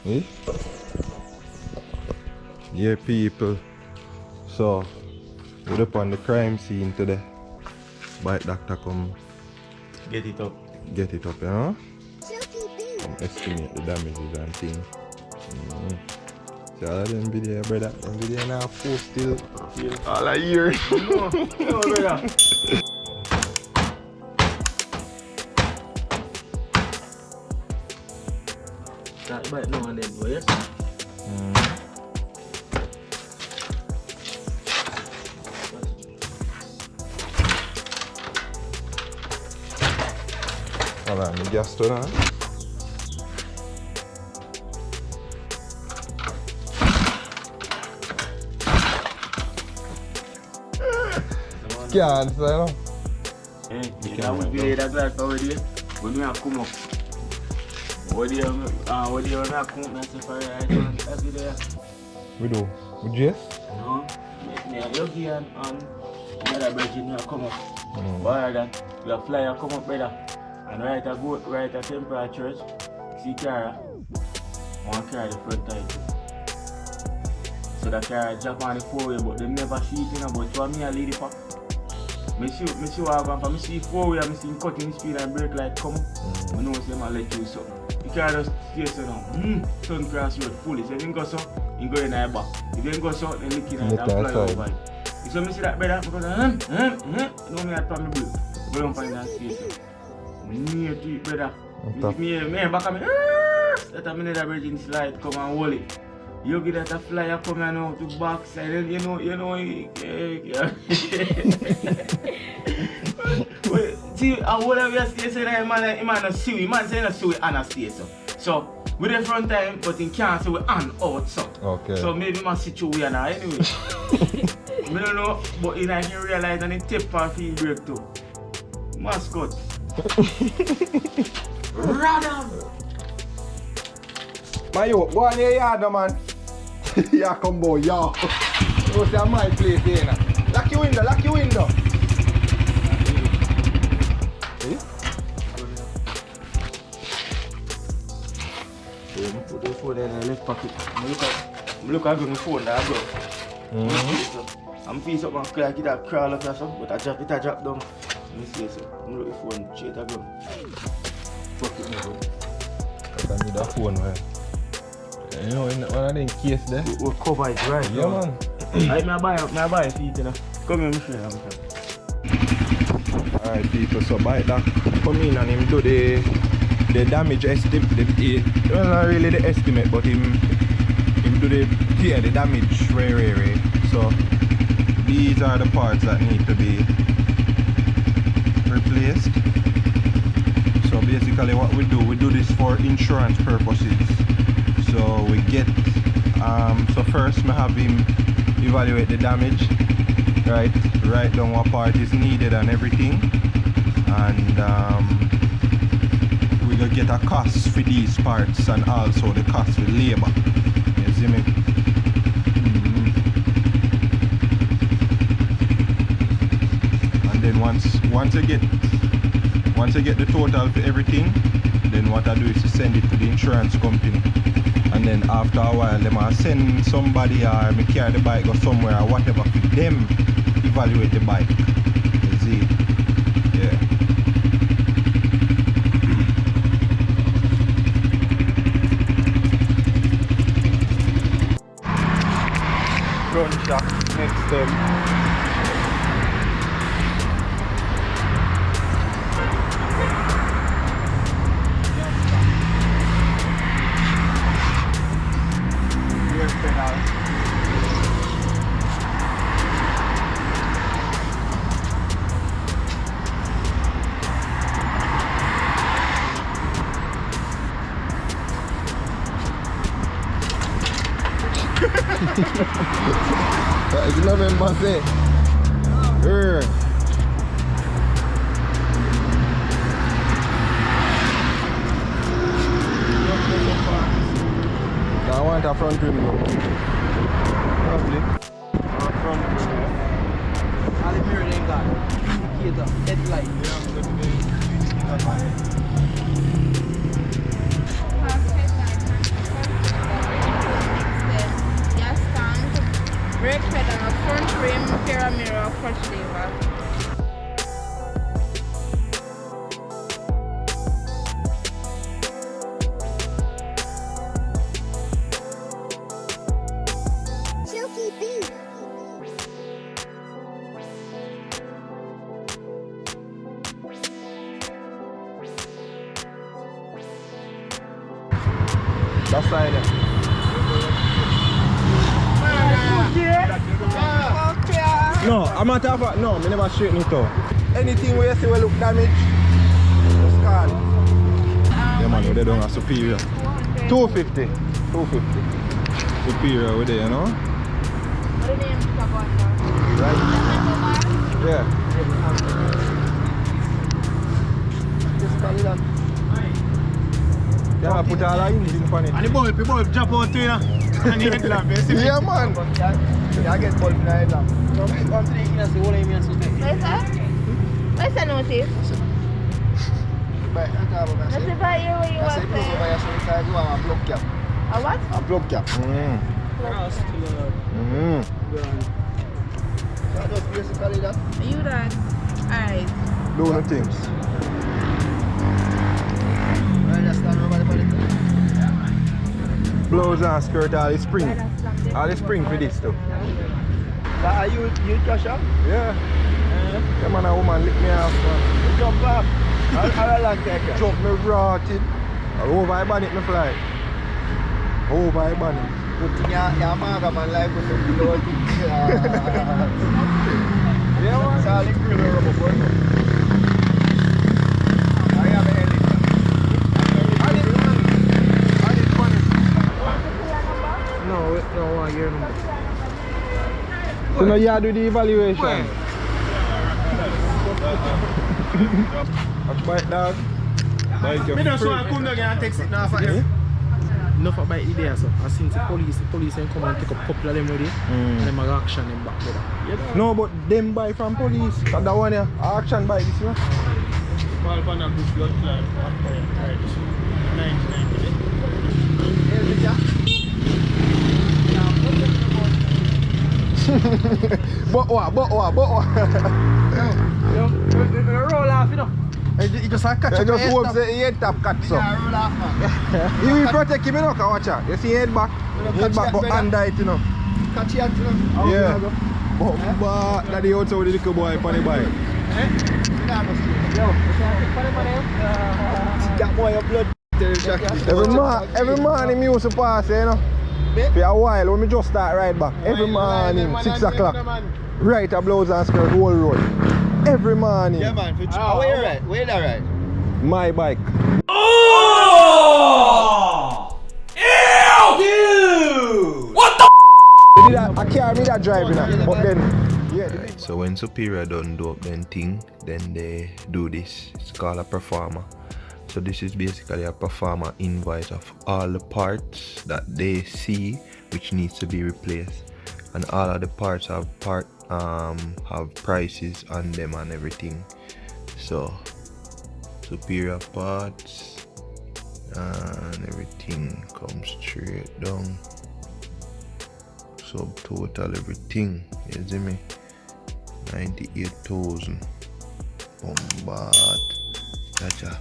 Eh? Yeah, people. So, we're up on the crime scene today. Bike doctor come Get it up. get it up, you know? Chuki Beats. Come estimate the damages and things. So all of them video, brother, them video now post still all a year. No, brother. That bite now and then, boy, yes? Hold on, the gas turn on. Can't say no. You know what video that glass over there? When we have come up. What do you not come up and say for that video? We do. With Jess? No. Yeah, you here and another virgin will come up. Why that? You fly come up, brother. And right a temperature, see car, one car the front tire too. So the car drop on the 4-way, but they never see it, you know, but for me a lady for. Me see what I want, me see 4-way, I see him cutting the speed and brake light come. I know say I let you something. The car just stay so now, turn cross road fully. So if you go so, you go in the back. If you go so, then look in and fly over. So me see that brother, because you know me at my brake. Go down find that space. Me to it, brother. Me back at me. That a minute a virgin slide come and hold it. You get that a flyer come and out to backside, and you know. See, I would have just said that man not see we man say not see we Anastasia. So with the front time, but in can't see we on out so. Okay. So maybe my situation now anyway. I don't know, but I can realize and it tip and feel break too. Mascot. Radam! Man, yo, go on your yard now, man. Yeah, come boy, yo. You see my place here now. Lock your window. See? Put the phone in the left pocket. Look at my phone there, bro. I'm piece up and crack it up, crawl up or something, but I drop down. Let me see so. I'm looking for phone straight up. Fuck it, bro. I need that phone, man. You know, in one of them case there. We'll cover it right. Yeah, man. I buy a feet, you know. Come here, Michelle. Alright, people, so bike that come in and him do the damage estimate. Well, not really the estimate, but him do the damage way. So these are the parts that need to be replaced. So basically what we do this for insurance purposes. So we get so first we have him evaluate the damage, right, write down what part is needed and everything, and we gonna get a cost for these parts and also the cost for labor. You see me? And then once I get the total for everything, then what I do is to send it to the insurance company, and then after a while they might send somebody or me carry the bike go somewhere or whatever for them evaluate the bike. You see? Yeah. Front shock next step. It's November, say. I want a front rim though. Probably. Front rim, yeah. All the mirror ain't got indicator, headlight. crutch lever. Chuki Beats. That's side there. No, I'm not talking about, no, I never straighten it out. Anything where you see will look damaged, just call. Yeah man, they don't have superior. 250. 250. Superior with it, you know? What the name is about? Right? Yeah. Just call it on. Yeah, put all the engine on it. And the bulb drop out to you. And the headlamp, you see? Yeah man. Yeah, get bulb in the headlamp. Come to the inner, see what I mean, so take it. Where's that? Where's the notice? But I can't have That's a about you where you that's want it, to over say. here, so we can go and plug cap. A what? A plug cap. Mm. So just basically that. Are you done? Alright. Do the things. Right, just stand over the body. Blouse and skirt, all the spring. All the spring for this too. But are you cash up? Yeah. Yeah man, a woman lick me off man. You jump up. How long take it? Jump me rotted. Over I bonnet me fly. Over I bonnet. Good thing Yamaha man like with the below thing. Yeah man. It's all the grill rubber boy. I have a helicopter. No, I hear no. So now you do the evaluation. Watch bite dog. Bite your Me just freak. want to come down and text it now for you. Enough about it there, so as since the police can come and take a couple of them ready, and them are action them back there. No, but them buy from police. Cause that one here, action bike this one. Call Panda push blood clot. Right. 99. But what? Roll off, you know. It just catch I up just your hope head the head tap catch up. roll off, man. He will protect him, you know, watch out. You see head back go under it, you know. Catch your hand, you know. Yeah. But that the outside with the little boy on the bike. That boy your blood. Every morning me used to pass, you know. For a while, when me just start ride back. Every morning, 6 o'clock. Right a blouse and skirt whole road. Every morning. Yeah man, where you ride? Where you ride? My bike. Oh! Ew! Dude! What the I carry me that driving, but then yeah. Right, so when Superior done do up then thing, then they do this. It's called a performer. So this is basically a performer invoice of all the parts that they see which needs to be replaced, and all of the parts have prices on them and everything. So Superior parts and everything comes straight down. Subtotal everything, you see me? 98,000. Bombard. Gotcha.